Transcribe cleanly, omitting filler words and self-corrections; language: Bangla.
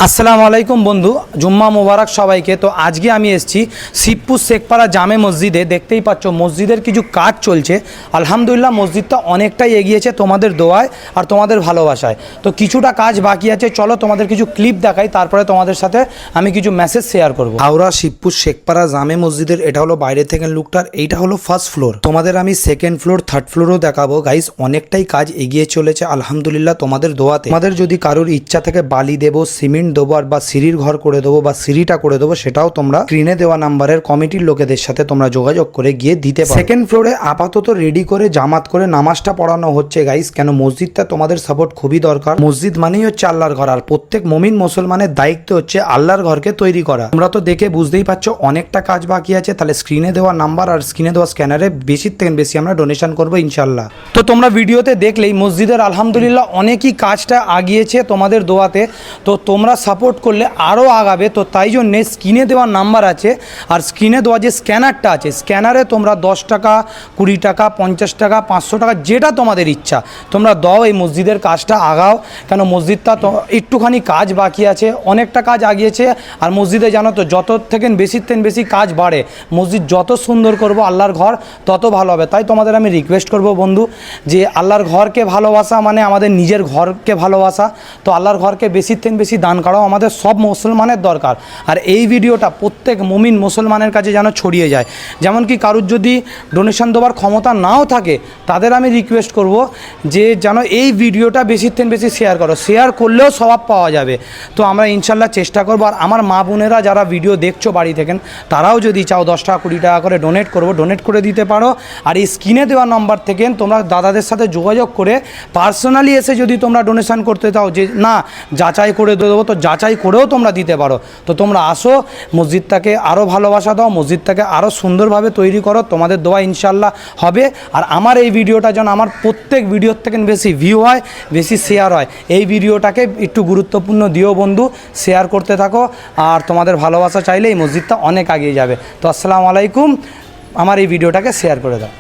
আসসালামু আলাইকুম বন্ধু, জুম্মা মোবারক সবাইকে। তো আজকে আমি এসেছি শিবপুর শেখপাড়া জামে মসজিদে। দেখতেই পাচ্ছ মসজিদের কিছু কাজ চলছে। আলহামদুলিল্লাহ মসজিদটা অনেকটাই এগিয়েছে তোমাদের দোয়ায় আর তোমাদের ভালোবাসায়। তো কিছুটা কাজ বাকি আছে, চলো তোমাদের কিছু ক্লিপ দেখাই, তারপরে তোমাদের সাথে আমি কিছু মেসেজ শেয়ার করবো। হাওড়া শিবপুর শেখপাড়া জামে মসজিদের এটা হলো বাইরে থেকে লুকটার, এইটা হলো ফার্স্ট ফ্লোর। তোমাদের আমি সেকেন্ড ফ্লোর থার্ড ফ্লোরও দেখাবো। গাইস অনেকটাই কাজ এগিয়ে চলেছে আলহামদুলিল্লাহ তোমাদের দোয়াতে। তোমাদের যদি কারোর ইচ্ছা থেকে বালি দেবো, সিমেন্ট দেবো, আর বা সিঁড়ির ঘর করে দেবো বা সিঁড়িটা করে দেবো, সেটাও তোমরা স্ক্রিনে দেওয়া নাম্বারের কমিটির লোকেদের সাথে তোমরা যোগাযোগ করে গিয়ে দিতে পারো। সেকেন্ড ফ্লোরে আপাতত রেডি করে জামাত করে নামাজটা পড়ানো হচ্ছে গাইস, কেন মসজিদটা তোমাদের সাপোর্ট খুবই দরকার। মসজিদ মানেই হচ্ছে আল্লাহর ঘর, আর প্রত্যেক মুমিন মুসলমানের দায়িত্ব হচ্ছে আল্লাহর ঘরকে তৈরি করা। তোমরা তো দেখে বুঝতেই পারছো অনেকটা কাজ বাকি আছে। তাহলে স্ক্রিনে দেওয়া নাম্বার আর স্ক্রিনে দেওয়া স্ক্যানারে বেশি থেকে বেশি আমরা ডোনেশন করবো ইনশাল্লাহ। তো তোমরা ভিডিওতে দেখলেই মসজিদের আলহামদুলিল্লাহ অনেকই কাজটা আগিয়েছে তোমাদের দোয়াতে। তো তোমরা সাপোর্ট করলে আরও আগাবে। তো তাই জন্যে স্ক্রিনে দেওয়া নাম্বার আছে আর স্ক্রিনে দেওয়া যে স্ক্যানারটা আছে, স্ক্যানারে তোমরা 10 টাকা, 20 টাকা, 50 টাকা, 500 টাকা, যেটা তোমাদের ইচ্ছা তোমরা দাও, এই মসজিদের কাজটা আগাও। কেন মসজিদটা তো একটুখানি কাজ বাকি আছে, অনেকটা কাজ আগিয়েছে। আর মসজিদে জানো তো যত থেকে বেশি কাজ বাড়ে, মসজিদ যত সুন্দর করব আল্লাহর ঘর তত ভালো হবে। তাই তোমাদের আমি রিকোয়েস্ট করব বন্ধু, যে আল্লাহর ঘরকে ভালোবাসা মানে আমাদের নিজের ঘরকে ভালোবাসা। তো আল্লাহর ঘরকে বেশি থেকে বেশি দান করাও আমাদের সব মুসলমানের দরকার। আর এই ভিডিওটা প্রত্যেক মুমিন মুসলমানের কাছে যেন ছড়িয়ে যায়। যেমন কি কারুর যদি ডোনেশন দেওয়ার ক্ষমতা নাও থাকে, তাদের আমি রিকোয়েস্ট করব যে যেন এই ভিডিওটা বেশি থেকে বেশি শেয়ার করো। শেয়ার করলেও স্বভাব পাওয়া যাবে। তো আমরা ইনশাল্লাহ চেষ্টা করবো। আর আমার মা বোনেরা যারা ভিডিও দেখছো বাড়ি থেকে, তারাও যদি চাও 10 টাকা 20 টাকা করে ডোনেট করবো, ডোনেট করে দিতে পারো। আর এই স্ক্রিনে দেওয়া নাম্বার থেকে তোমরা দাদাদের সাথে যোগাযোগ করে পার্সোনালি এসে যদি তোমরা ডোনেশন করতে চাও, যে না যাচাই করে দেবো, তো যাচাই করেও তোমরা দিতে পারো। তো তোমরা আসো, মসজিদটাকে আরও ভালোবাসা দাও, মসজিদটাকে আরও সুন্দরভাবে তৈরি করো। তোমাদের দোয়া ইনশাল্লাহ হবে। আর আমার এই ভিডিওটা যেন আমার প্রত্যেক ভিডিওর থেকে বেশি ভিউ হয়, বেশি শেয়ার হয়। এই ভিডিওটাকে একটু গুরুত্বপূর্ণ দিও বন্ধু, শেয়ার করতে থাকো। আর তোমাদের ভালোবাসা চাইলে এই মসজিদটা অনেক এগিয়ে যাবে। তো আসসালামু আলাইকুম, আমার এই ভিডিওটাকে শেয়ার করে দাও।